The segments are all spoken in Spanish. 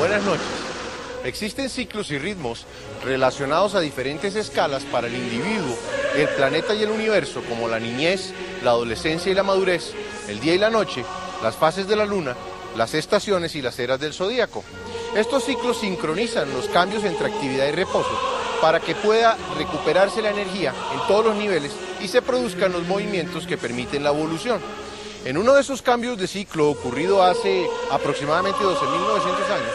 Buenas noches. Existen ciclos y ritmos relacionados a diferentes escalas para el individuo, el planeta y el universo, como la niñez, la adolescencia y la madurez, el día y la noche, las fases de la luna, las estaciones y las eras del zodíaco. Estos ciclos sincronizan los cambios entre actividad y reposo para que pueda recuperarse la energía en todos los niveles y se produzcan los movimientos que permiten la evolución. En uno de esos cambios de ciclo ocurrido hace aproximadamente 12.900 años,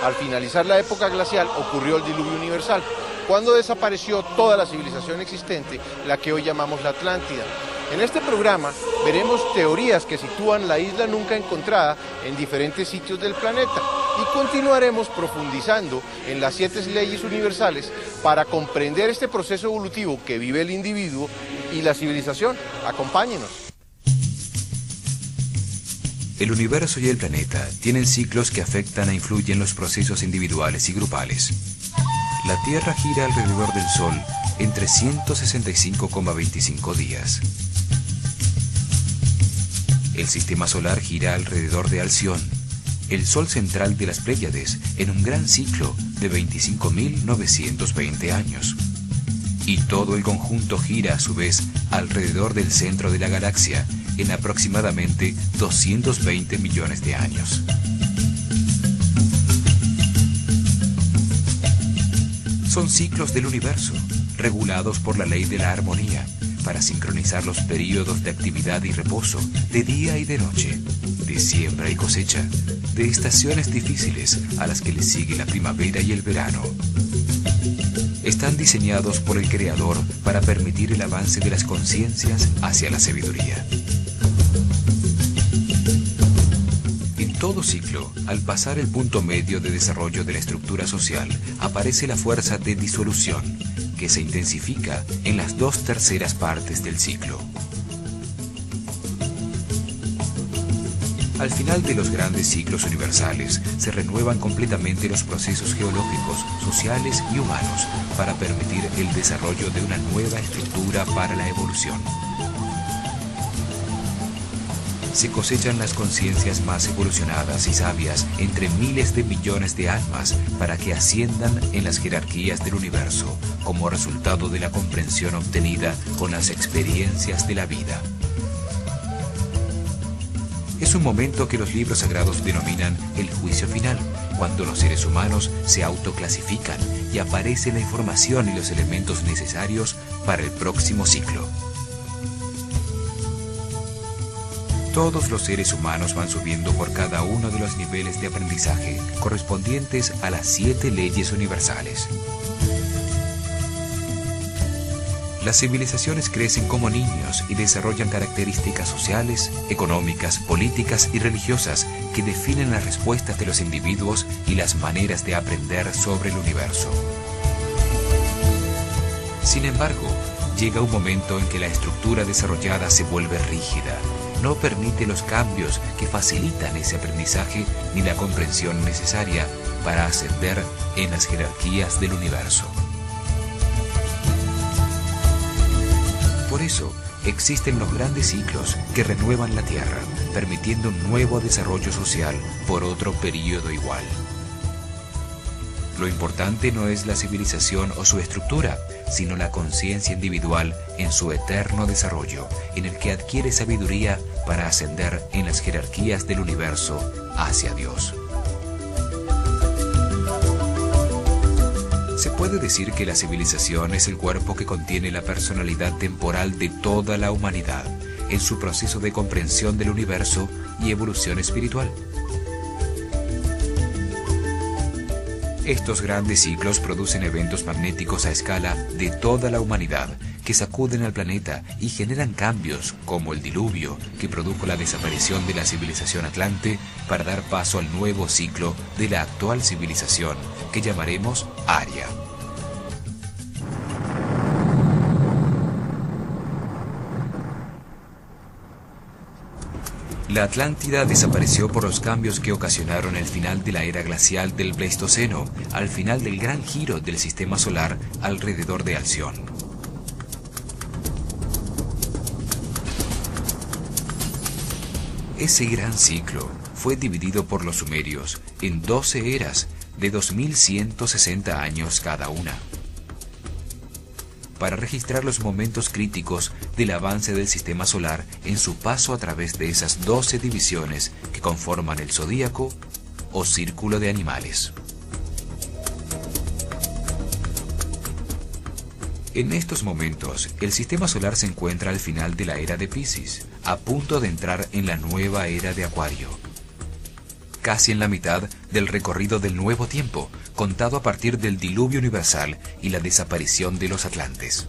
al finalizar la época glacial ocurrió el diluvio universal, cuando desapareció toda la civilización existente, la que hoy llamamos la Atlántida. En este programa veremos teorías que sitúan la isla nunca encontrada en diferentes sitios del planeta y continuaremos profundizando en las 7 leyes universales para comprender este proceso evolutivo que vive el individuo y la civilización. Acompáñenos. El universo y el planeta tienen ciclos que afectan e influyen los procesos individuales y grupales. La Tierra gira alrededor del Sol en 365,25 días. El sistema solar gira alrededor de Alción, el Sol central de las Pléyades, en un gran ciclo de 25.920 años. Y todo el conjunto gira a su vez alrededor del centro de la galaxia, en aproximadamente 220 millones de años. Son ciclos del universo, regulados por la ley de la armonía, para sincronizar los períodos de actividad y reposo, de día y de noche, de siembra y cosecha, de estaciones difíciles a las que les sigue la primavera y el verano. Están diseñados por el Creador para permitir el avance de las conciencias hacia la sabiduría. En todo ciclo, al pasar el punto medio de desarrollo de la estructura social, aparece la fuerza de disolución, que se intensifica en las 2/3 partes del ciclo. Al final de los grandes ciclos universales, se renuevan completamente los procesos geológicos, sociales y humanos para permitir el desarrollo de una nueva estructura para la evolución. Se cosechan las conciencias más evolucionadas y sabias entre miles de millones de almas para que asciendan en las jerarquías del universo como resultado de la comprensión obtenida con las experiencias de la vida. Es un momento que los libros sagrados denominan el juicio final, cuando los seres humanos se autoclasifican y aparece la información y los elementos necesarios para el próximo ciclo. Todos los seres humanos van subiendo por cada uno de los niveles de aprendizaje correspondientes a las 7 leyes universales. Las civilizaciones crecen como niños y desarrollan características sociales, económicas, políticas y religiosas que definen las respuestas de los individuos y las maneras de aprender sobre el universo. Sin embargo, llega un momento en que la estructura desarrollada se vuelve rígida. No permite los cambios que facilitan ese aprendizaje ni la comprensión necesaria para ascender en las jerarquías del universo. Por eso, existen los grandes ciclos que renuevan la Tierra, permitiendo un nuevo desarrollo social por otro período igual. Lo importante no es la civilización o su estructura, sino la conciencia individual en su eterno desarrollo, en el que adquiere sabiduría para ascender en las jerarquías del universo hacia Dios. Se puede decir que la civilización es el cuerpo que contiene la personalidad temporal de toda la humanidad, en su proceso de comprensión del universo y evolución espiritual. Estos grandes ciclos producen eventos magnéticos a escala de toda la humanidad que sacuden al planeta y generan cambios como el diluvio que produjo la desaparición de la civilización atlante para dar paso al nuevo ciclo de la actual civilización que llamaremos Aria. La Atlántida desapareció por los cambios que ocasionaron el final de la era glacial del Pleistoceno, al final del gran giro del sistema solar alrededor de Alción. Ese gran ciclo fue dividido por los sumerios en 12 eras de 2160 años cada una, para registrar los momentos críticos del avance del sistema solar en su paso a través de esas 12 divisiones que conforman el zodíaco o círculo de animales. En estos momentos, el sistema solar se encuentra al final de la era de Piscis, a punto de entrar en la nueva era de Acuario, casi en la mitad del recorrido del nuevo tiempo, contado a partir del diluvio universal y la desaparición de los atlantes.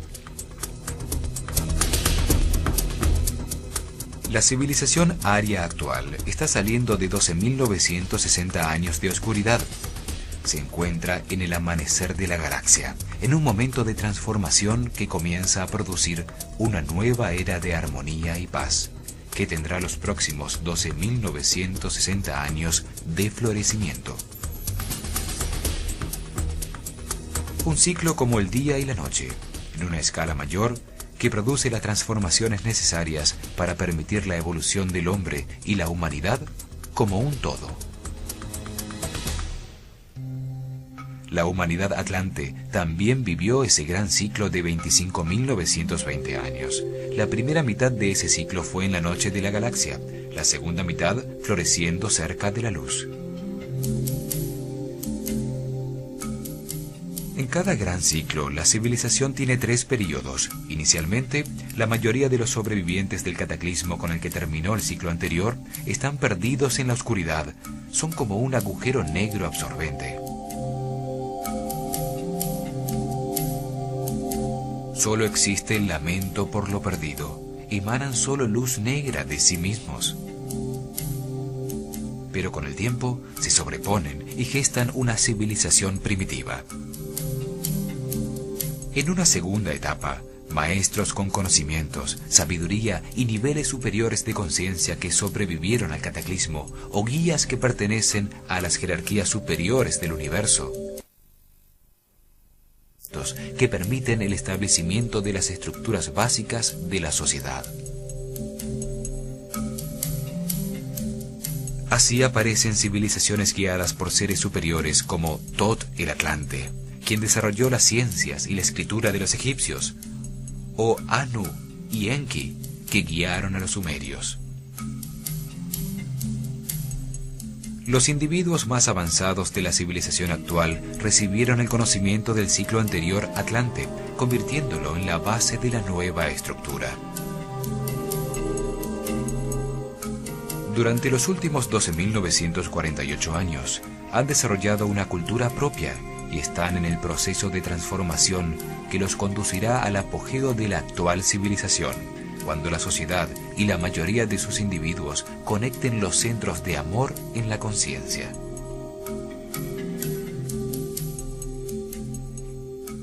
La civilización aria actual está saliendo de 12.960 años de oscuridad. Se encuentra en el amanecer de la galaxia, en un momento de transformación que comienza a producir una nueva era de armonía y paz, que tendrá los próximos 12.960 años de florecimiento. Un ciclo como el día y la noche, en una escala mayor, que produce las transformaciones necesarias para permitir la evolución del hombre y la humanidad como un todo. La humanidad atlante también vivió ese gran ciclo de 25.920 años. La primera mitad de ese ciclo fue en la noche de la galaxia, la segunda mitad floreciendo cerca de la luz. En cada gran ciclo, la civilización tiene 3 períodos. Inicialmente, la mayoría de los sobrevivientes del cataclismo con el que terminó el ciclo anterior están perdidos en la oscuridad. Son como un agujero negro absorbente. Solo existe el lamento por lo perdido. Emanan solo luz negra de sí mismos. Pero con el tiempo se sobreponen y gestan una civilización primitiva. En una segunda etapa, maestros con conocimientos, sabiduría y niveles superiores de conciencia que sobrevivieron al cataclismo, o guías que pertenecen a las jerarquías superiores del universo, que permiten el establecimiento de las estructuras básicas de la sociedad. Así aparecen civilizaciones guiadas por seres superiores como Tot el Atlante, quien desarrolló las ciencias y la escritura de los egipcios, o Anu y Enki, que guiaron a los sumerios. Los individuos más avanzados de la civilización actual recibieron el conocimiento del ciclo anterior Atlante, convirtiéndolo en la base de la nueva estructura. Durante los últimos 12.948 años, han desarrollado una cultura propia y están en el proceso de transformación que los conducirá al apogeo de la actual civilización, cuando la sociedad y la mayoría de sus individuos conecten los centros de amor en la conciencia.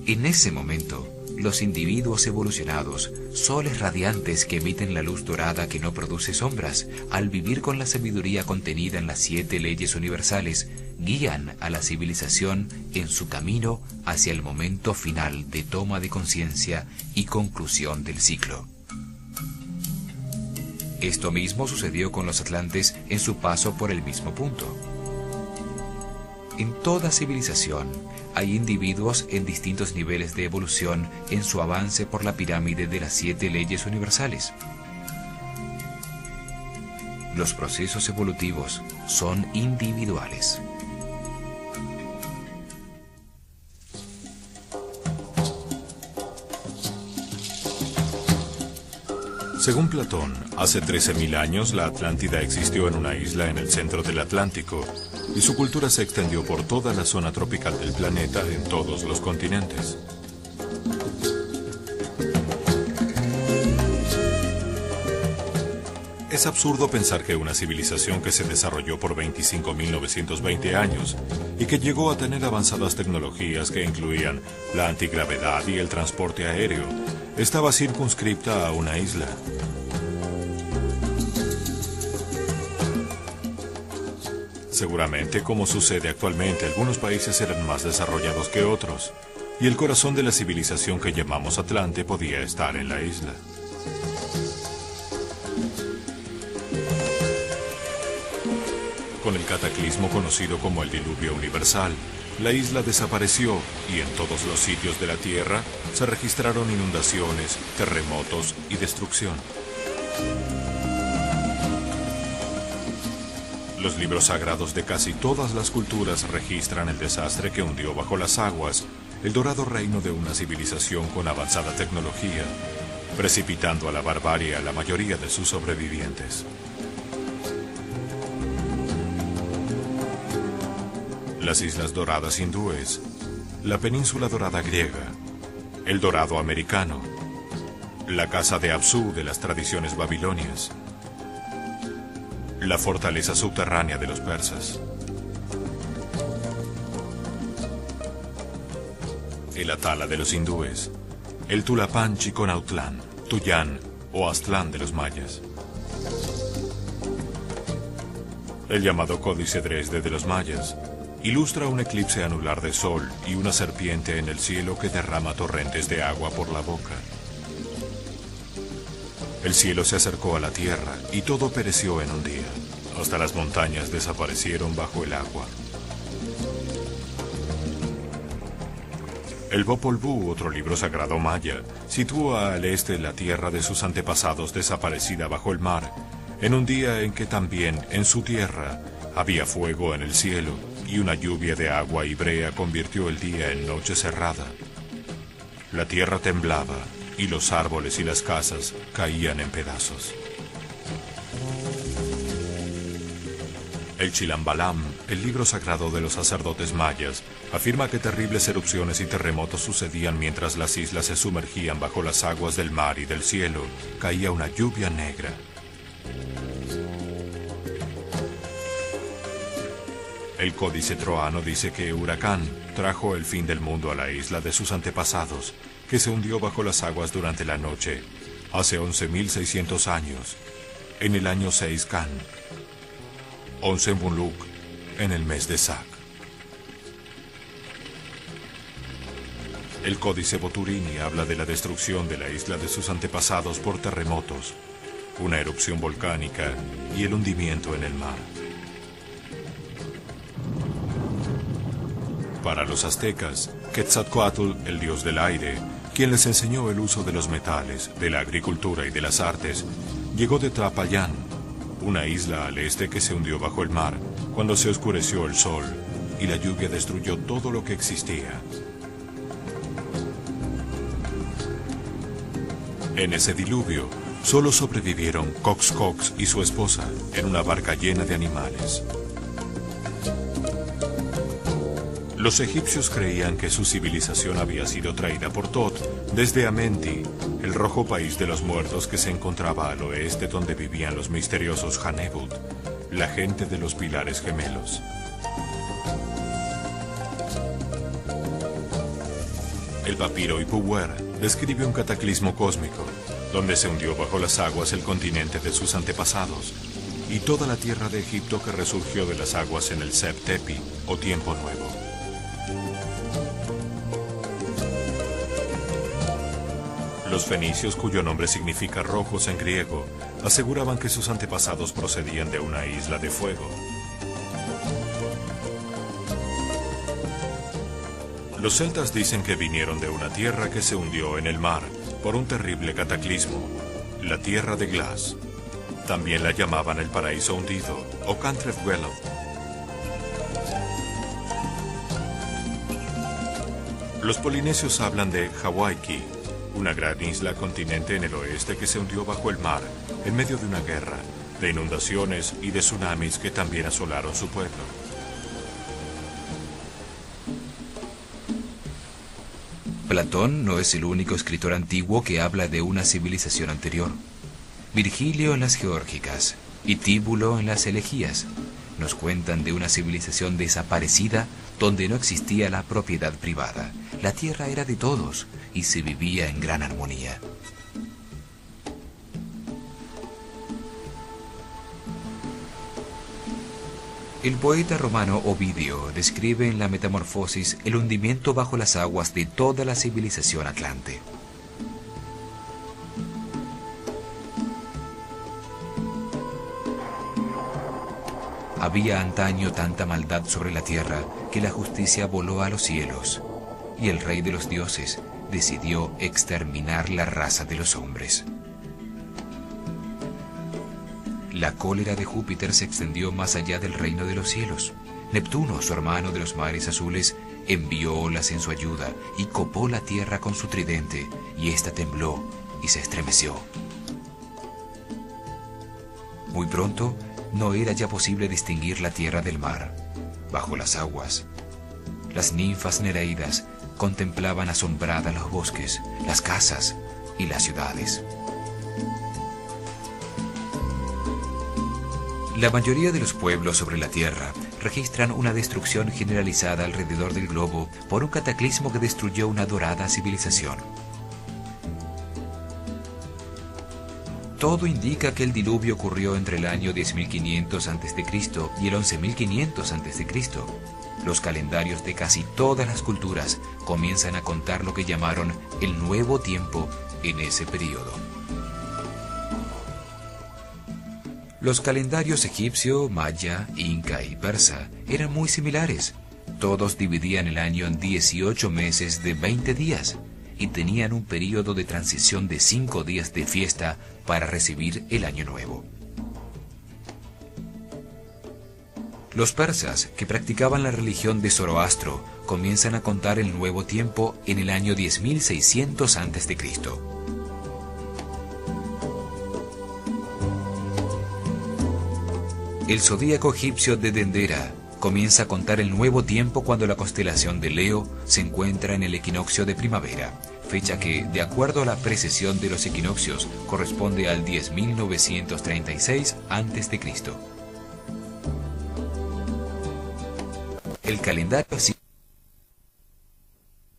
En ese momento, los individuos evolucionados, soles radiantes que emiten la luz dorada que no produce sombras, al vivir con la sabiduría contenida en las 7 leyes universales, guían a la civilización en su camino hacia el momento final de toma de conciencia y conclusión del ciclo. Esto mismo sucedió con los atlantes en su paso por el mismo punto. En toda civilización hay individuos en distintos niveles de evolución en su avance por la pirámide de las 7 leyes universales. Los procesos evolutivos son individuales. Según Platón, hace 13.000 años la Atlántida existió en una isla en el centro del Atlántico y su cultura se extendió por toda la zona tropical del planeta en todos los continentes. Es absurdo pensar que una civilización que se desarrolló por 25.920 años y que llegó a tener avanzadas tecnologías que incluían la antigravedad y el transporte aéreo, estaba circunscripta a una isla. Seguramente, como sucede actualmente, algunos países eran más desarrollados que otros, y el corazón de la civilización que llamamos Atlante podía estar en la isla. Con el cataclismo conocido como el diluvio universal, la isla desapareció y en todos los sitios de la Tierra se registraron inundaciones, terremotos y destrucción. Los libros sagrados de casi todas las culturas registran el desastre que hundió bajo las aguas el dorado reino de una civilización con avanzada tecnología, precipitando a la barbarie a la mayoría de sus sobrevivientes. Las Islas Doradas hindúes, la Península Dorada griega, el Dorado americano, la Casa de Apsu de las tradiciones babilonias, la fortaleza subterránea de los persas, el Atala de los hindúes, el Tulapán Chiconautlán, Tuyán o Aztlán de los mayas, el llamado Códice Dresde de los mayas. Ilustra un eclipse anular de sol y una serpiente en el cielo que derrama torrentes de agua por la boca. El cielo se acercó a la tierra y todo pereció en un día. Hasta las montañas desaparecieron bajo el agua. El Popol Vuh, otro libro sagrado maya, sitúa al este la tierra de sus antepasados desaparecida bajo el mar, en un día en que también en su tierra había fuego en el cielo y una lluvia de agua y brea convirtió el día en noche cerrada. La tierra temblaba y los árboles y las casas caían en pedazos. El Chilambalam, el libro sagrado de los sacerdotes mayas, afirma que terribles erupciones y terremotos sucedían mientras las islas se sumergían bajo las aguas del mar y del cielo caía una lluvia negra. El Códice Troano dice que Huracán trajo el fin del mundo a la isla de sus antepasados, que se hundió bajo las aguas durante la noche, hace 11.600 años, en el año 6 Can, 11 Muluk, en el mes de Sac. El Códice Boturini habla de la destrucción de la isla de sus antepasados por terremotos, una erupción volcánica y el hundimiento en el mar. Para los aztecas, Quetzalcóatl, el dios del aire, quien les enseñó el uso de los metales, de la agricultura y de las artes, llegó de Tlapallán, una isla al este que se hundió bajo el mar cuando se oscureció el sol y la lluvia destruyó todo lo que existía. En ese diluvio, solo sobrevivieron Coxcox y su esposa en una barca llena de animales. Los egipcios creían que su civilización había sido traída por Tot desde Amenti, el rojo país de los muertos que se encontraba al oeste donde vivían los misteriosos Hanebut, la gente de los pilares gemelos. El papiro Ipuwer describe un cataclismo cósmico, donde se hundió bajo las aguas el continente de sus antepasados y toda la tierra de Egipto que resurgió de las aguas en el Seb Tepi, o Tiempo Nuevo. Los fenicios, cuyo nombre significa rojos en griego, aseguraban que sus antepasados procedían de una isla de fuego. Los celtas dicen que vinieron de una tierra que se hundió en el mar por un terrible cataclismo, la tierra de Glas. También la llamaban el paraíso hundido o Cantref Wellow. Los polinesios hablan de Hawaiki, una gran isla continente en el oeste que se hundió bajo el mar en medio de una guerra, de inundaciones y de tsunamis que también asolaron su pueblo. Platón no es el único escritor antiguo que habla de una civilización anterior. Virgilio en las Geórgicas y Tíbulo en las Elegías nos cuentan de una civilización desaparecida donde no existía la propiedad privada. La tierra era de todos y se vivía en gran armonía. El poeta romano Ovidio describe en la Metamorfosis el hundimiento bajo las aguas de toda la civilización atlante. Había antaño tanta maldad sobre la tierra que la justicia voló a los cielos, y el rey de los dioses decidió exterminar la raza de los hombres. La cólera de Júpiter se extendió más allá del reino de los cielos. Neptuno, su hermano de los mares azules, envió olas en su ayuda y copó la tierra con su tridente, y ésta tembló y se estremeció. Muy pronto, no era ya posible distinguir la tierra del mar. Bajo las aguas, las ninfas nereidas contemplaban asombradas los bosques, las casas y las ciudades. La mayoría de los pueblos sobre la Tierra registran una destrucción generalizada alrededor del globo por un cataclismo que destruyó una dorada civilización. Todo indica que el diluvio ocurrió entre el año 10.500 a.C. y el 11.500 a.C. Los calendarios de casi todas las culturas comienzan a contar lo que llamaron el Nuevo Tiempo en ese periodo. Los calendarios egipcio, maya, inca y persa eran muy similares. Todos dividían el año en 18 meses de 20 días y tenían un periodo de transición de 5 días de fiesta para recibir el año nuevo. Los persas, que practicaban la religión de Zoroastro, comienzan a contar el Nuevo Tiempo en el año 10.600 a.C. El zodíaco egipcio de Dendera comienza a contar el Nuevo Tiempo cuando la constelación de Leo se encuentra en el equinoccio de primavera, fecha que, de acuerdo a la precesión de los equinoccios, corresponde al 10.936 a.C. El calendario así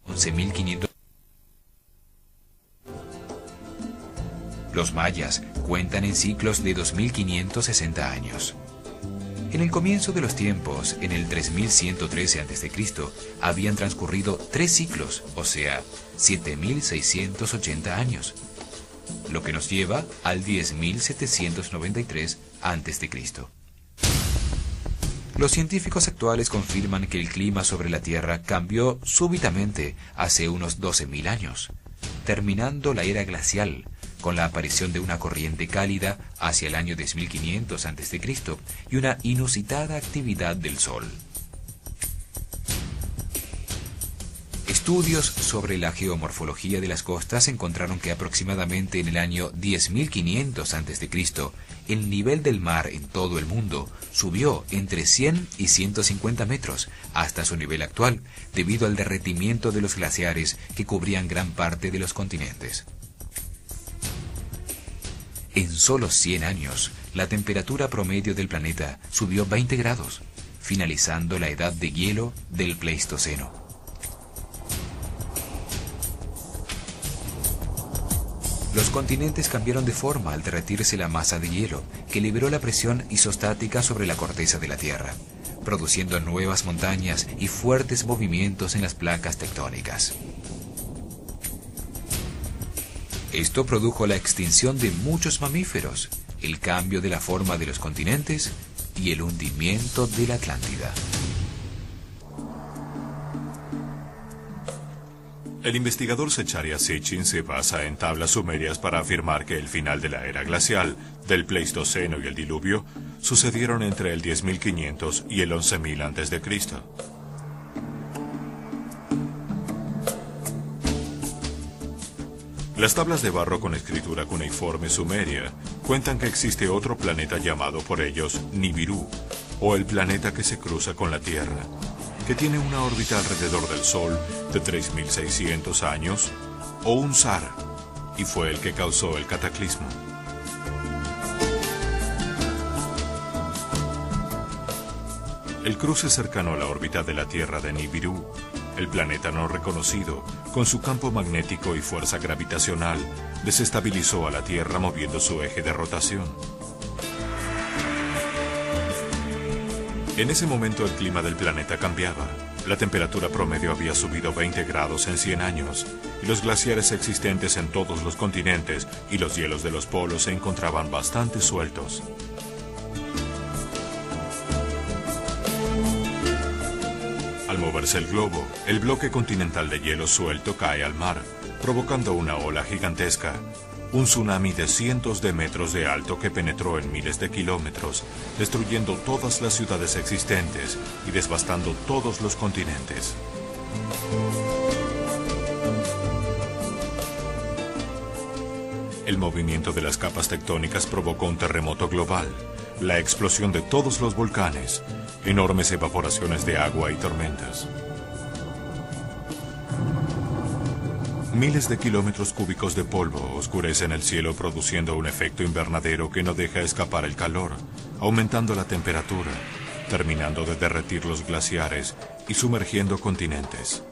11.500. Los mayas cuentan en ciclos de 2.560 años. En el comienzo de los tiempos, en el 3113 a.C., habían transcurrido 3 ciclos, o sea, 7.680 años, lo que nos lleva al 10.793 a.C. Los científicos actuales confirman que el clima sobre la Tierra cambió súbitamente hace unos 12.000 años, terminando la era glacial, con la aparición de una corriente cálida hacia el año 10.500 a.C. y una inusitada actividad del Sol. Estudios sobre la geomorfología de las costas encontraron que aproximadamente en el año 10.500 a.C., el nivel del mar en todo el mundo subió entre 100 y 150 metros hasta su nivel actual, debido al derretimiento de los glaciares que cubrían gran parte de los continentes. En solo 100 años, la temperatura promedio del planeta subió 20 grados, finalizando la edad de hielo del Pleistoceno. Los continentes cambiaron de forma al derretirse la masa de hielo, que liberó la presión isostática sobre la corteza de la Tierra, produciendo nuevas montañas y fuertes movimientos en las placas tectónicas. Esto produjo la extinción de muchos mamíferos, el cambio de la forma de los continentes y el hundimiento de la Atlántida. El investigador Zecharia Sitchin se basa en tablas sumerias para afirmar que el final de la era glacial, del Pleistoceno y el diluvio sucedieron entre el 10.500 y el 11.000 a.C. Las tablas de barro con escritura cuneiforme sumeria cuentan que existe otro planeta llamado por ellos Nibiru, o el planeta que se cruza con la Tierra, que tiene una órbita alrededor del Sol de 3.600 años, o un zar, y fue el que causó el cataclismo. El cruce cercano a la órbita de la Tierra de Nibiru, el planeta no reconocido, con su campo magnético y fuerza gravitacional, desestabilizó a la Tierra moviendo su eje de rotación. En ese momento el clima del planeta cambiaba. La temperatura promedio había subido 20 grados en 100 años, y los glaciares existentes en todos los continentes y los hielos de los polos se encontraban bastante sueltos. moverse el globo, el bloque continental de hielo suelto cae al mar, provocando una ola gigantesca. Un tsunami de cientos de metros de alto que penetró en miles de kilómetros, destruyendo todas las ciudades existentes y devastando todos los continentes. El movimiento de las capas tectónicas provocó un terremoto global, la explosión de todos los volcanes, enormes evaporaciones de agua y tormentas. Miles de kilómetros cúbicos de polvo oscurecen el cielo produciendo un efecto invernadero que no deja escapar el calor, aumentando la temperatura, terminando de derretir los glaciares y sumergiendo continentes.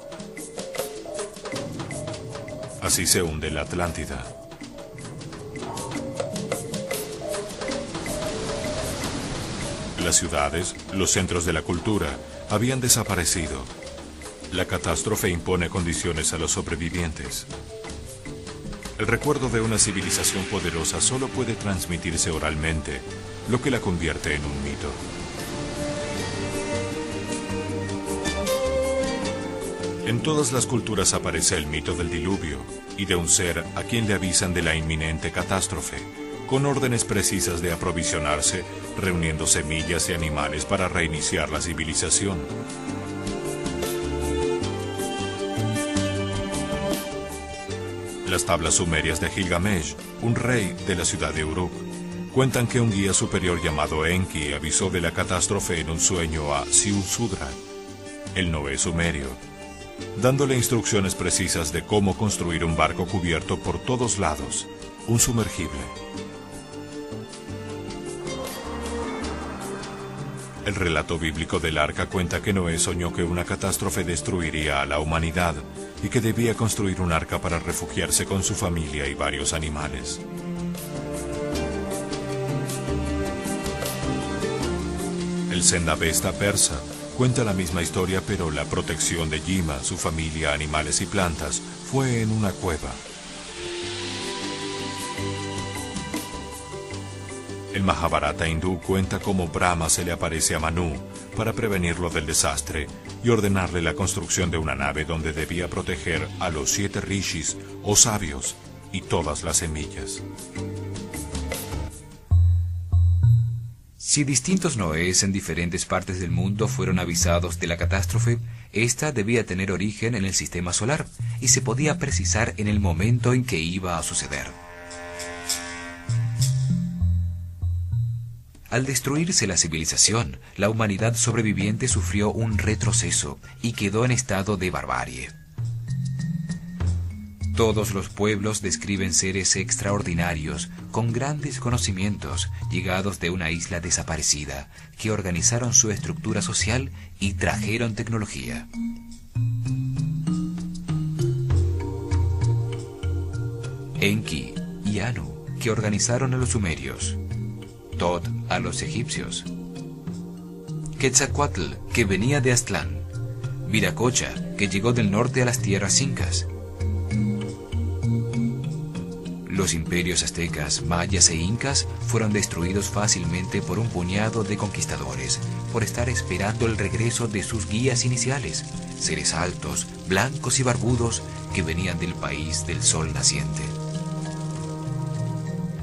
Así se hunde la Atlántida. Las ciudades, los centros de la cultura, habían desaparecido. La catástrofe impone condiciones a los sobrevivientes. El recuerdo de una civilización poderosa solo puede transmitirse oralmente, lo que la convierte en un mito. En todas las culturas aparece el mito del diluvio y de un ser a quien le avisan de la inminente catástrofe, con órdenes precisas de aprovisionarse, reuniendo semillas y animales para reiniciar la civilización. Las tablas sumerias de Gilgamesh, un rey de la ciudad de Uruk, cuentan que un guía superior llamado Enki avisó de la catástrofe en un sueño a Ziusudra, el Noé sumerio, dándole instrucciones precisas de cómo construir un barco cubierto por todos lados, un sumergible. El relato bíblico del arca cuenta que Noé soñó que una catástrofe destruiría a la humanidad y que debía construir un arca para refugiarse con su familia y varios animales. El Zendavesta persa cuenta la misma historia, pero la protección de Yima, su familia, animales y plantas fue en una cueva. El Mahabharata hindú cuenta cómo Brahma se le aparece a Manu para prevenirlo del desastre y ordenarle la construcción de una nave donde debía proteger a los 7 rishis o sabios y todas las semillas. Si distintos Noés en diferentes partes del mundo fueron avisados de la catástrofe, esta debía tener origen en el sistema solar y se podía precisar en el momento en que iba a suceder. Al destruirse la civilización, la humanidad sobreviviente sufrió un retroceso y quedó en estado de barbarie. Todos los pueblos describen seres extraordinarios, con grandes conocimientos, llegados de una isla desaparecida, que organizaron su estructura social y trajeron tecnología. Enki y Anu, que organizaron a los sumerios. Tot a los egipcios. Quetzalcóatl, que venía de Aztlán. Viracocha, que llegó del norte a las tierras incas. Los imperios aztecas, mayas e incas fueron destruidos fácilmente por un puñado de conquistadores, por estar esperando el regreso de sus guías iniciales, seres altos, blancos y barbudos que venían del país del sol naciente.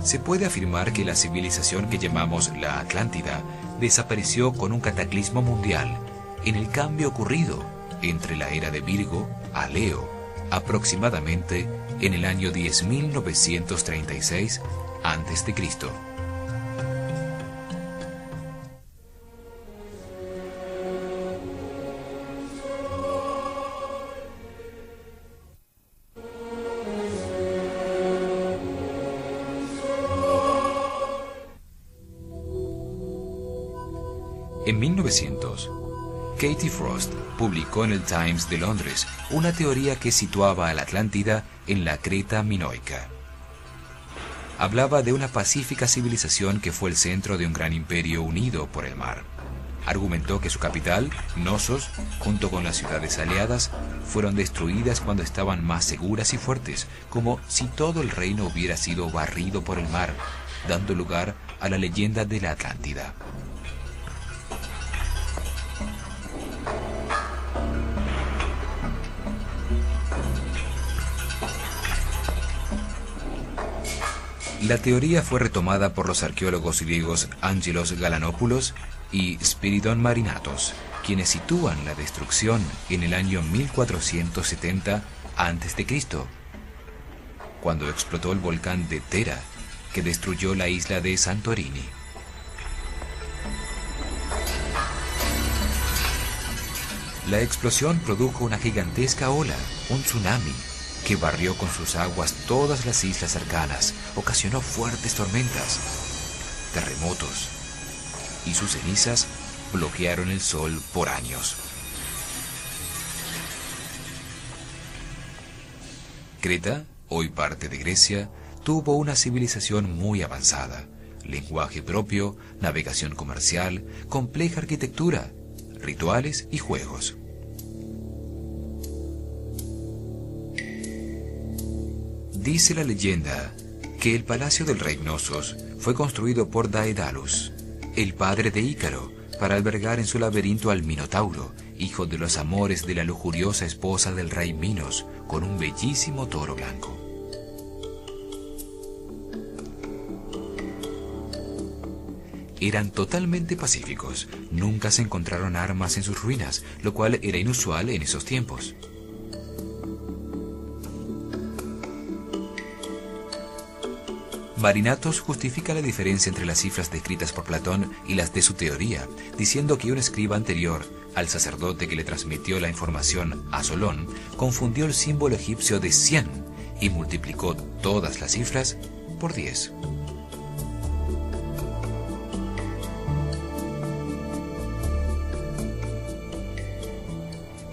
Se puede afirmar que la civilización que llamamos la Atlántida desapareció con un cataclismo mundial en el cambio ocurrido entre la era de Virgo a Leo, aproximadamente en el año 10.936 a.C. En 1900, Katie Frost publicó en el Times de Londres una teoría que situaba a la Atlántida en la Creta minoica. Hablaba de una pacífica civilización que fue el centro de un gran imperio unido por el mar. Argumentó que su capital, Knossos, junto con las ciudades aliadas, fueron destruidas cuando estaban más seguras y fuertes, como si todo el reino hubiera sido barrido por el mar, dando lugar a la leyenda de la Atlántida. La teoría fue retomada por los arqueólogos griegos Angelos Galanopoulos y Spiridon Marinatos, quienes sitúan la destrucción en el año 1470 a.C., cuando explotó el volcán de Tera, que destruyó la isla de Santorini. La explosión produjo una gigantesca ola, un tsunami, que barrió con sus aguas todas las islas cercanas, ocasionó fuertes tormentas, terremotos, y sus cenizas bloquearon el sol por años. Creta, hoy parte de Grecia, tuvo una civilización muy avanzada, lenguaje propio, navegación comercial, compleja arquitectura, rituales y juegos. Dice la leyenda que el palacio del rey Knossos fue construido por Daedalus, el padre de Ícaro, para albergar en su laberinto al Minotauro, hijo de los amores de la lujuriosa esposa del rey Minos, con un bellísimo toro blanco. Eran totalmente pacíficos, nunca se encontraron armas en sus ruinas, lo cual era inusual en esos tiempos. Marinatos justifica la diferencia entre las cifras descritas por Platón y las de su teoría, diciendo que un escriba anterior, al sacerdote que le transmitió la información a Solón, confundió el símbolo egipcio de 100 y multiplicó todas las cifras por 10.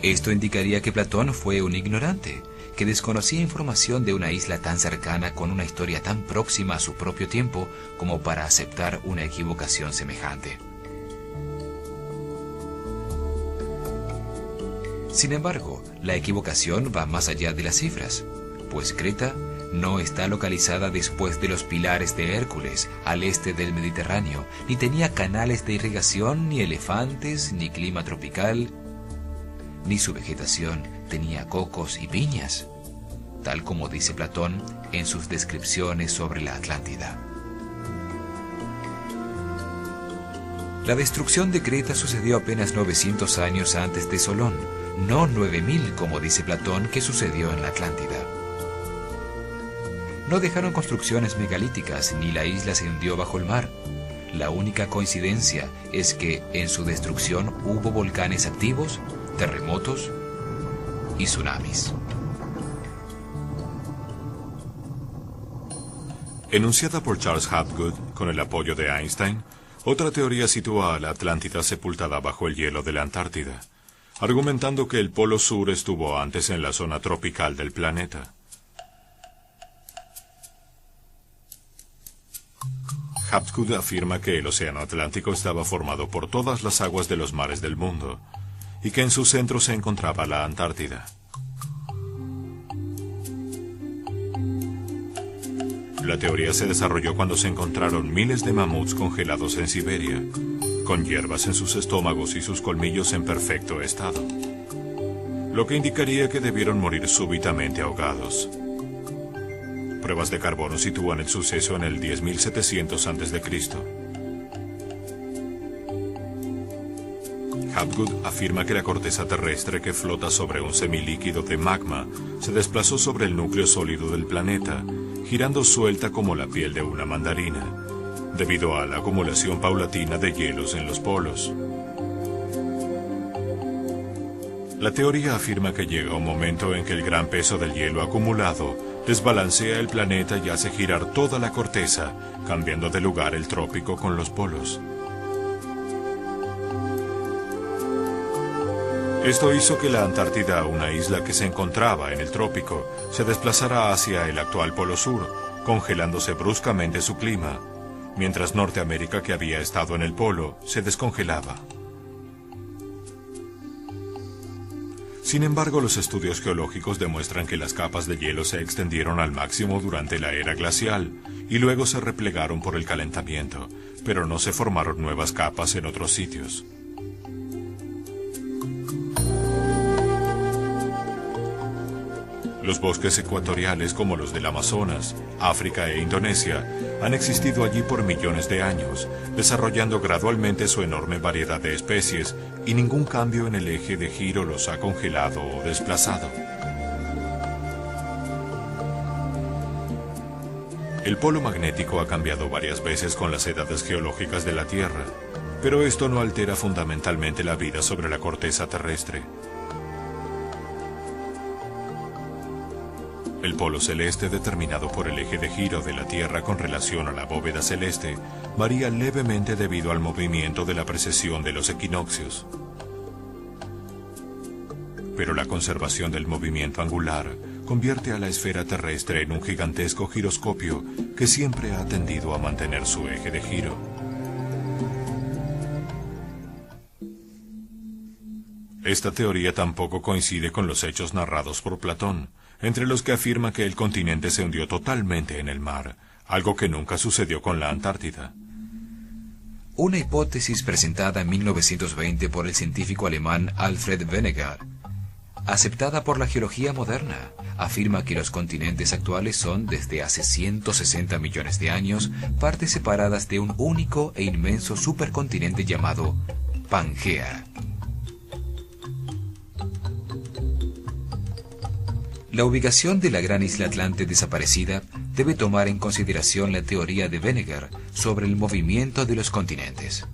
Esto indicaría que Platón fue un ignorante, que desconocía información de una isla tan cercana con una historia tan próxima a su propio tiempo como para aceptar una equivocación semejante. Sin embargo, la equivocación va más allá de las cifras, pues Creta no está localizada después de los pilares de Hércules, al este del Mediterráneo, ni tenía canales de irrigación, ni elefantes, ni clima tropical, ni su vegetación tenía cocos y piñas, tal como dice Platón en sus descripciones sobre la Atlántida. La destrucción de Creta sucedió apenas 900 años antes de Solón, no 9000 como dice Platón que sucedió en la Atlántida. No dejaron construcciones megalíticas ni la isla se hundió bajo el mar. La única coincidencia es que en su destrucción hubo volcanes activos, terremotos y tsunamis. Enunciada por Charles Hapgood con el apoyo de Einstein, otra teoría sitúa a la Atlántida sepultada bajo el hielo de la Antártida, argumentando que el Polo Sur estuvo antes en la zona tropical del planeta. Hapgood afirma que el océano Atlántico estaba formado por todas las aguas de los mares del mundo, y que en su centro se encontraba la Antártida. La teoría se desarrolló cuando se encontraron miles de mamuts congelados en Siberia, con hierbas en sus estómagos y sus colmillos en perfecto estado, lo que indicaría que debieron morir súbitamente ahogados. Pruebas de carbono sitúan el suceso en el 10.700 a.C. Hapgood afirma que la corteza terrestre que flota sobre un semilíquido de magma se desplazó sobre el núcleo sólido del planeta, girando suelta como la piel de una mandarina, debido a la acumulación paulatina de hielos en los polos. La teoría afirma que llega un momento en que el gran peso del hielo acumulado desbalancea el planeta y hace girar toda la corteza, cambiando de lugar el trópico con los polos. Esto hizo que la Antártida, una isla que se encontraba en el trópico, se desplazara hacia el actual Polo Sur, congelándose bruscamente su clima, mientras Norteamérica, que había estado en el polo, se descongelaba. Sin embargo, los estudios geológicos demuestran que las capas de hielo se extendieron al máximo durante la era glacial y luego se replegaron por el calentamiento, pero no se formaron nuevas capas en otros sitios. Los bosques ecuatoriales como los del Amazonas, África e Indonesia han existido allí por millones de años, desarrollando gradualmente su enorme variedad de especies y ningún cambio en el eje de giro los ha congelado o desplazado. El polo magnético ha cambiado varias veces con las edades geológicas de la Tierra, pero esto no altera fundamentalmente la vida sobre la corteza terrestre. El polo celeste, determinado por el eje de giro de la Tierra con relación a la bóveda celeste, varía levemente debido al movimiento de la precesión de los equinoccios. Pero la conservación del movimiento angular convierte a la esfera terrestre en un gigantesco giroscopio que siempre ha tendido a mantener su eje de giro. Esta teoría tampoco coincide con los hechos narrados por Platón, entre los que afirma que el continente se hundió totalmente en el mar, algo que nunca sucedió con la Antártida. Una hipótesis presentada en 1920 por el científico alemán Alfred Wegener, aceptada por la geología moderna, afirma que los continentes actuales son, desde hace 160 millones de años, partes separadas de un único e inmenso supercontinente llamado Pangea. La ubicación de la gran isla Atlante desaparecida debe tomar en consideración la teoría de Wegener sobre el movimiento de los continentes.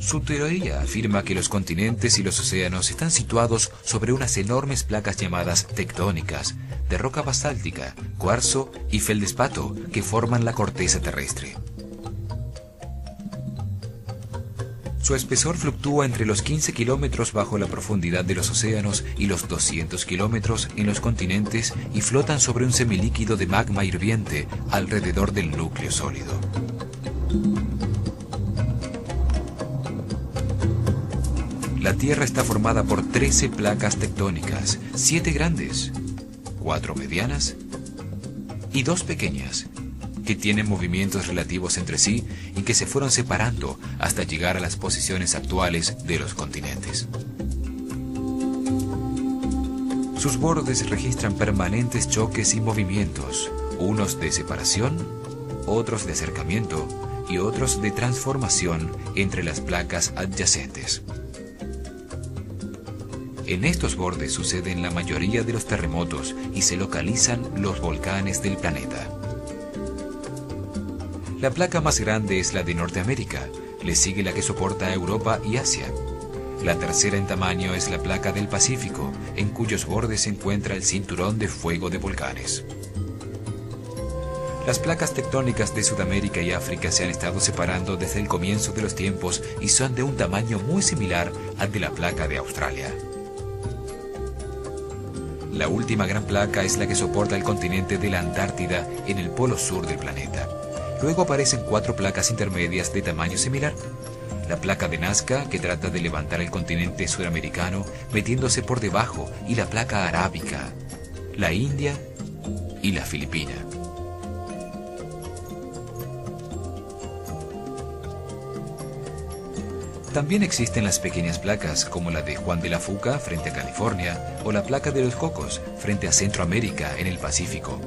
Su teoría afirma que los continentes y los océanos están situados sobre unas enormes placas llamadas tectónicas, de roca basáltica, cuarzo y feldespato, que forman la corteza terrestre. Su espesor fluctúa entre los 15 kilómetros bajo la profundidad de los océanos y los 200 kilómetros en los continentes y flotan sobre un semilíquido de magma hirviente alrededor del núcleo sólido. La Tierra está formada por 13 placas tectónicas, 7 grandes, 4 medianas y 2 pequeñas, que tienen movimientos relativos entre sí y que se fueron separando hasta llegar a las posiciones actuales de los continentes. Sus bordes registran permanentes choques y movimientos, unos de separación, otros de acercamiento y otros de transformación entre las placas adyacentes. En estos bordes suceden la mayoría de los terremotos y se localizan los volcanes del planeta. La placa más grande es la de Norteamérica, le sigue la que soporta a Europa y Asia. La tercera en tamaño es la placa del Pacífico, en cuyos bordes se encuentra el cinturón de fuego de volcanes. Las placas tectónicas de Sudamérica y África se han estado separando desde el comienzo de los tiempos y son de un tamaño muy similar al de la placa de Australia. La última gran placa es la que soporta el continente de la Antártida en el polo sur del planeta. Luego aparecen 4 placas intermedias de tamaño similar. La placa de Nazca, que trata de levantar el continente sudamericano metiéndose por debajo, y la placa arábica, la India y la Filipina. También existen las pequeñas placas, como la de Juan de la Fuca frente a California, o la placa de los Cocos frente a Centroamérica en el Pacífico.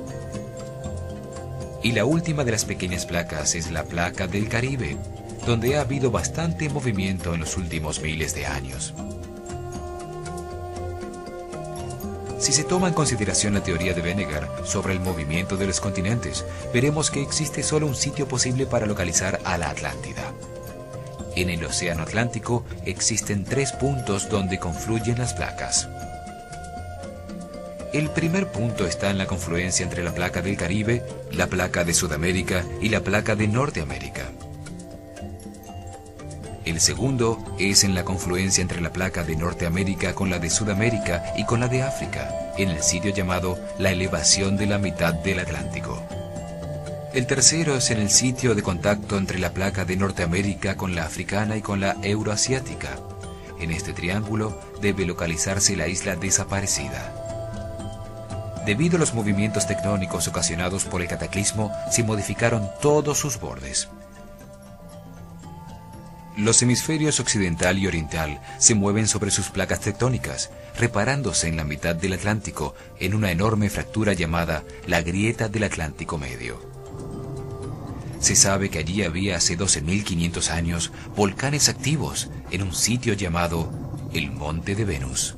Y la última de las pequeñas placas es la placa del Caribe, donde ha habido bastante movimiento en los últimos miles de años. Si se toma en consideración la teoría de Wegener sobre el movimiento de los continentes, veremos que existe solo un sitio posible para localizar a la Atlántida. En el Océano Atlántico existen 3 puntos donde confluyen las placas. El primer punto está en la confluencia entre la placa del Caribe, la placa de Sudamérica y la placa de Norteamérica. El segundo es en la confluencia entre la placa de Norteamérica con la de Sudamérica y con la de África, en el sitio llamado la elevación de la mitad del Atlántico. El tercero es en el sitio de contacto entre la placa de Norteamérica con la africana y con la euroasiática. En este triángulo debe localizarse la isla desaparecida. Debido a los movimientos tectónicos ocasionados por el cataclismo, se modificaron todos sus bordes. Los hemisferios occidental y oriental se mueven sobre sus placas tectónicas, reparándose en la mitad del Atlántico en una enorme fractura llamada la Grieta del Atlántico Medio. Se sabe que allí había hace 12.500 años volcanes activos en un sitio llamado el Monte de Venus.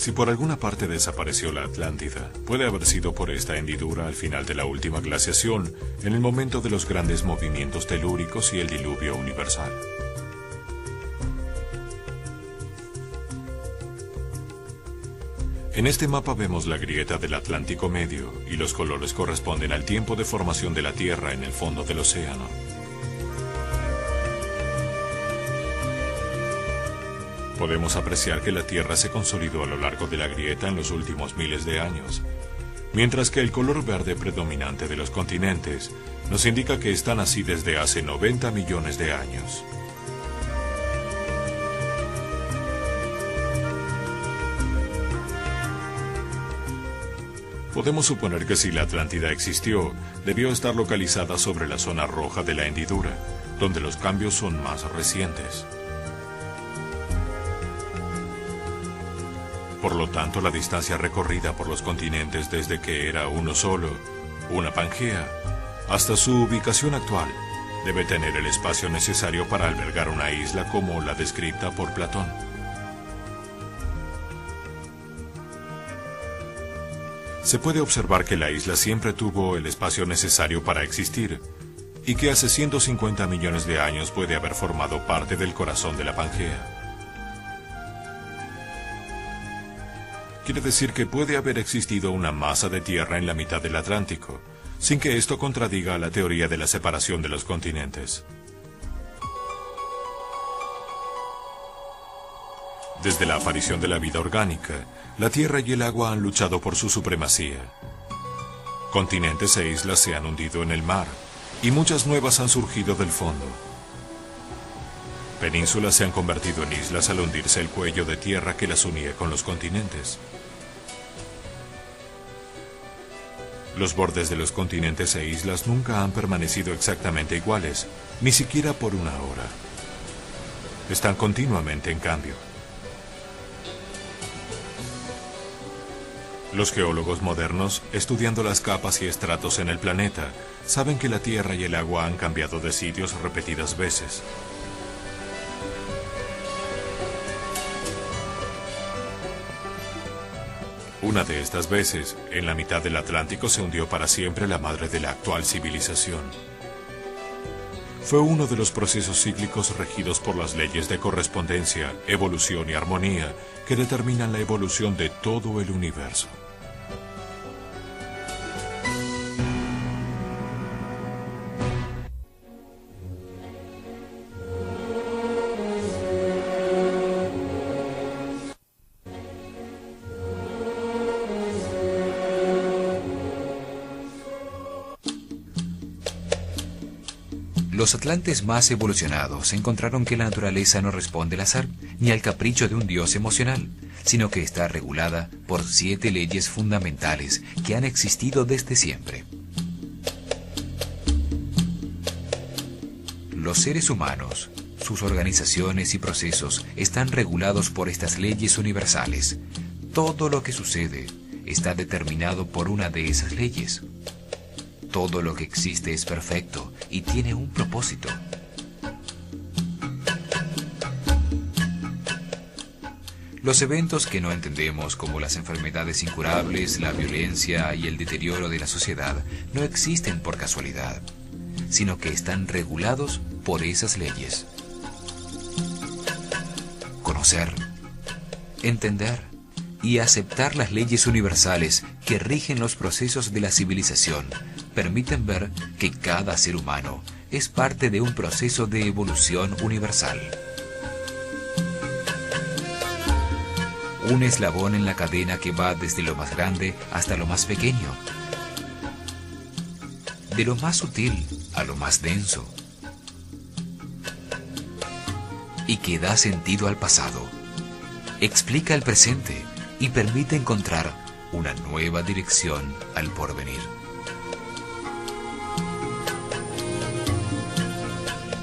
Si por alguna parte desapareció la Atlántida, puede haber sido por esta hendidura al final de la última glaciación, en el momento de los grandes movimientos telúricos y el diluvio universal. En este mapa vemos la grieta del Atlántico Medio y los colores corresponden al tiempo de formación de la Tierra en el fondo del océano. Podemos apreciar que la Tierra se consolidó a lo largo de la grieta en los últimos miles de años, mientras que el color verde predominante de los continentes nos indica que están así desde hace 90 millones de años. Podemos suponer que si la Atlántida existió, debió estar localizada sobre la zona roja de la hendidura, donde los cambios son más recientes. Por lo tanto, la distancia recorrida por los continentes desde que era uno solo, una Pangea, hasta su ubicación actual, debe tener el espacio necesario para albergar una isla como la descrita por Platón. Se puede observar que la isla siempre tuvo el espacio necesario para existir, y que hace 150 millones de años puede haber formado parte del corazón de la Pangea. Quiere decir que puede haber existido una masa de tierra en la mitad del Atlántico, sin que esto contradiga a la teoría de la separación de los continentes. Desde la aparición de la vida orgánica, la tierra y el agua han luchado por su supremacía. Continentes e islas se han hundido en el mar, y muchas nuevas han surgido del fondo. Penínsulas se han convertido en islas al hundirse el cuello de tierra que las unía con los continentes. Los bordes de los continentes e islas nunca han permanecido exactamente iguales, ni siquiera por una hora. Están continuamente en cambio. Los geólogos modernos, estudiando las capas y estratos en el planeta, saben que la tierra y el agua han cambiado de sitios repetidas veces. Una de estas veces, en la mitad del Atlántico se hundió para siempre la madre de la actual civilización. Fue uno de los procesos cíclicos regidos por las leyes de correspondencia, evolución y armonía que determinan la evolución de todo el universo. Los atlantes más evolucionados encontraron que la naturaleza no responde al azar ni al capricho de un dios emocional, sino que está regulada por 7 leyes fundamentales que han existido desde siempre. Los seres humanos, sus organizaciones y procesos están regulados por estas leyes universales. Todo lo que sucede está determinado por una de esas leyes. Todo lo que existe es perfecto y tiene un propósito. Los eventos que no entendemos, como las enfermedades incurables, la violencia y el deterioro de la sociedad, no existen por casualidad, sino que están regulados por esas leyes. Conocer, entender y aceptar las leyes universales que rigen los procesos de la civilización permiten ver que cada ser humano es parte de un proceso de evolución universal. Un eslabón en la cadena que va desde lo más grande hasta lo más pequeño, de lo más sutil a lo más denso, y que da sentido al pasado, explica el presente y permite encontrar una nueva dirección al porvenir.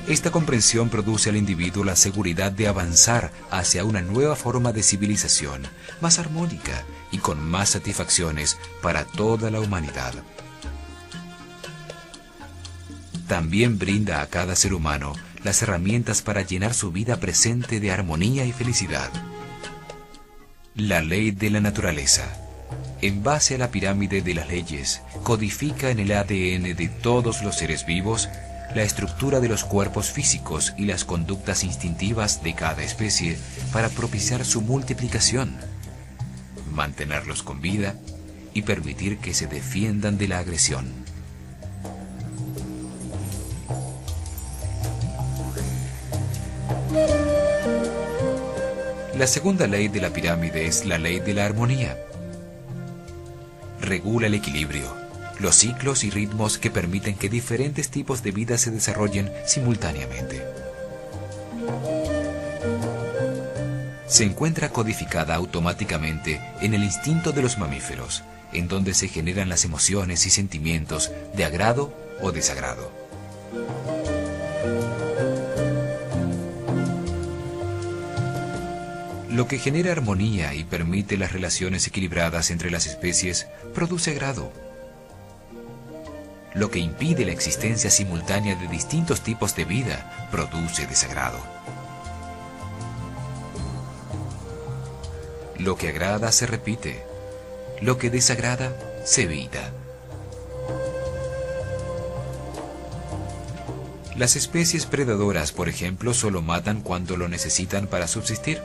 Esta comprensión produce al individuo la seguridad de avanzar hacia una nueva forma de civilización, más armónica y con más satisfacciones para toda la humanidad. También brinda a cada ser humano las herramientas para llenar su vida presente de armonía y felicidad. La ley de la naturaleza, en base a la pirámide de las leyes, codifica en el ADN de todos los seres vivos la estructura de los cuerpos físicos y las conductas instintivas de cada especie para propiciar su multiplicación, mantenerlos con vida y permitir que se defiendan de la agresión. La segunda ley de la pirámide es la ley de la armonía. Regula el equilibrio, los ciclos y ritmos que permiten que diferentes tipos de vida se desarrollen simultáneamente. Se encuentra codificada automáticamente en el instinto de los mamíferos, en donde se generan las emociones y sentimientos de agrado o desagrado. Lo que genera armonía y permite las relaciones equilibradas entre las especies produce agrado. Lo que impide la existencia simultánea de distintos tipos de vida produce desagrado. Lo que agrada se repite, lo que desagrada se evita. Las especies predadoras, por ejemplo, solo matan cuando lo necesitan para subsistir.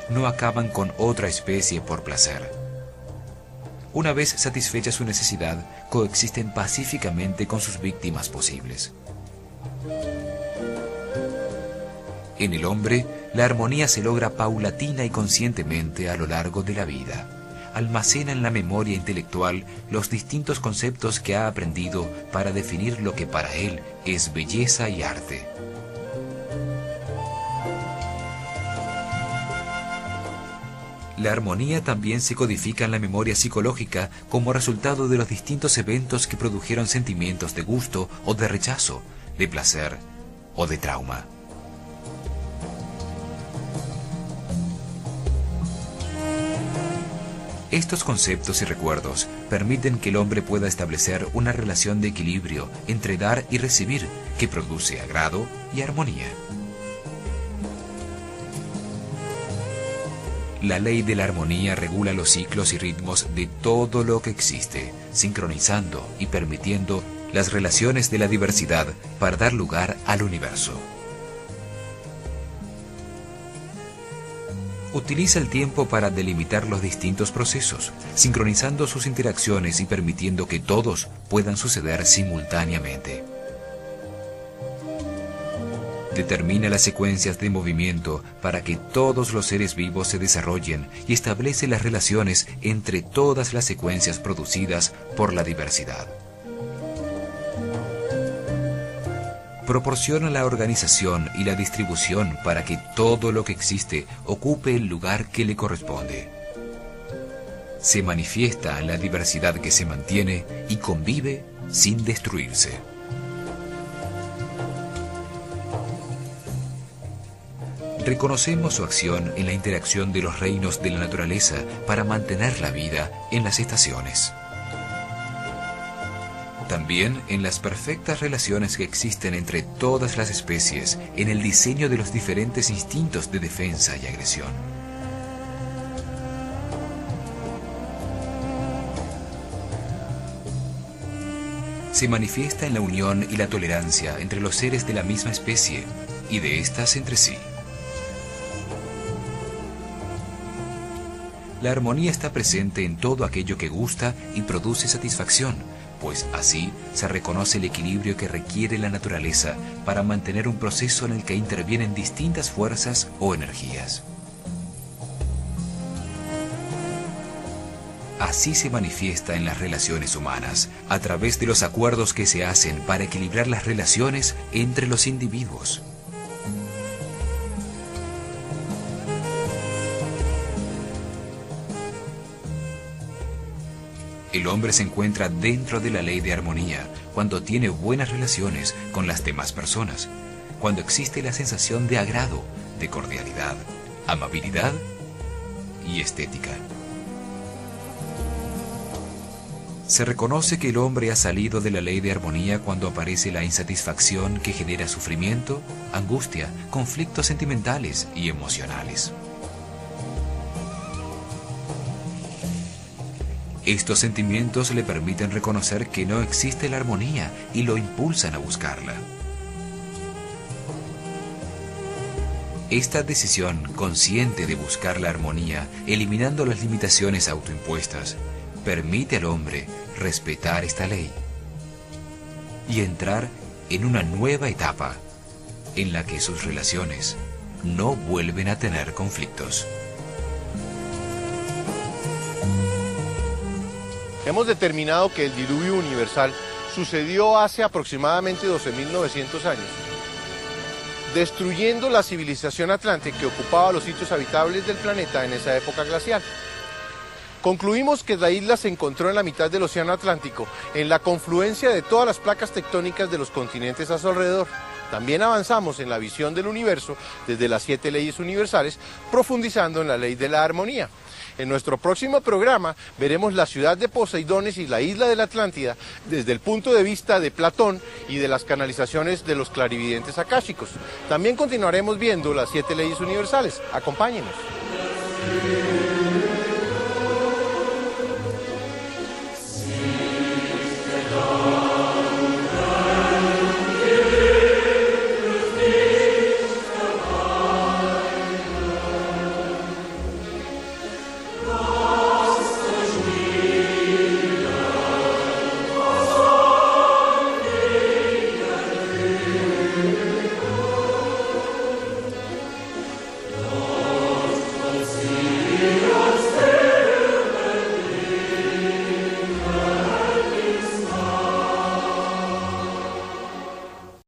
No acaban con otra especie por placer. Una vez satisfecha su necesidad, coexisten pacíficamente con sus víctimas posibles. En el hombre, la armonía se logra paulatina y conscientemente a lo largo de la vida. Almacena en la memoria intelectual los distintos conceptos que ha aprendido para definir lo que para él es belleza y arte. La armonía también se codifica en la memoria psicológica como resultado de los distintos eventos que produjeron sentimientos de gusto o de rechazo, de placer o de trauma. Estos conceptos y recuerdos permiten que el hombre pueda establecer una relación de equilibrio entre dar y recibir que produce agrado y armonía. La ley de la armonía regula los ciclos y ritmos de todo lo que existe, sincronizando y permitiendo las relaciones de la diversidad para dar lugar al universo. Utiliza el tiempo para delimitar los distintos procesos, sincronizando sus interacciones y permitiendo que todos puedan suceder simultáneamente. Determina las secuencias de movimiento para que todos los seres vivos se desarrollen y establece las relaciones entre todas las secuencias producidas por la diversidad. Proporciona la organización y la distribución para que todo lo que existe ocupe el lugar que le corresponde. Se manifiesta en la diversidad que se mantiene y convive sin destruirse. Reconocemos su acción en la interacción de los reinos de la naturaleza para mantener la vida en las estaciones. También en las perfectas relaciones que existen entre todas las especies, en el diseño de los diferentes instintos de defensa y agresión. Se manifiesta en la unión y la tolerancia entre los seres de la misma especie y de éstas entre sí. La armonía está presente en todo aquello que gusta y produce satisfacción, pues así se reconoce el equilibrio que requiere la naturaleza para mantener un proceso en el que intervienen distintas fuerzas o energías. Así se manifiesta en las relaciones humanas, a través de los acuerdos que se hacen para equilibrar las relaciones entre los individuos. El hombre se encuentra dentro de la ley de armonía cuando tiene buenas relaciones con las demás personas, cuando existe la sensación de agrado, de cordialidad, amabilidad y estética. Se reconoce que el hombre ha salido de la ley de armonía cuando aparece la insatisfacción que genera sufrimiento, angustia, conflictos sentimentales y emocionales. Estos sentimientos le permiten reconocer que no existe la armonía y lo impulsan a buscarla. Esta decisión consciente de buscar la armonía, eliminando las limitaciones autoimpuestas, permite al hombre respetar esta ley y entrar en una nueva etapa en la que sus relaciones no vuelven a tener conflictos. Hemos determinado que el diluvio universal sucedió hace aproximadamente 12.900 años, destruyendo la civilización atlante que ocupaba los sitios habitables del planeta en esa época glacial. Concluimos que la isla se encontró en la mitad del océano Atlántico, en la confluencia de todas las placas tectónicas de los continentes a su alrededor. También avanzamos en la visión del universo desde las 7 leyes universales, profundizando en la ley de la armonía. En nuestro próximo programa veremos la ciudad de Poseidones y la isla de la Atlántida desde el punto de vista de Platón y de las canalizaciones de los clarividentes akáshicos. También continuaremos viendo las 7 leyes universales. Acompáñenos.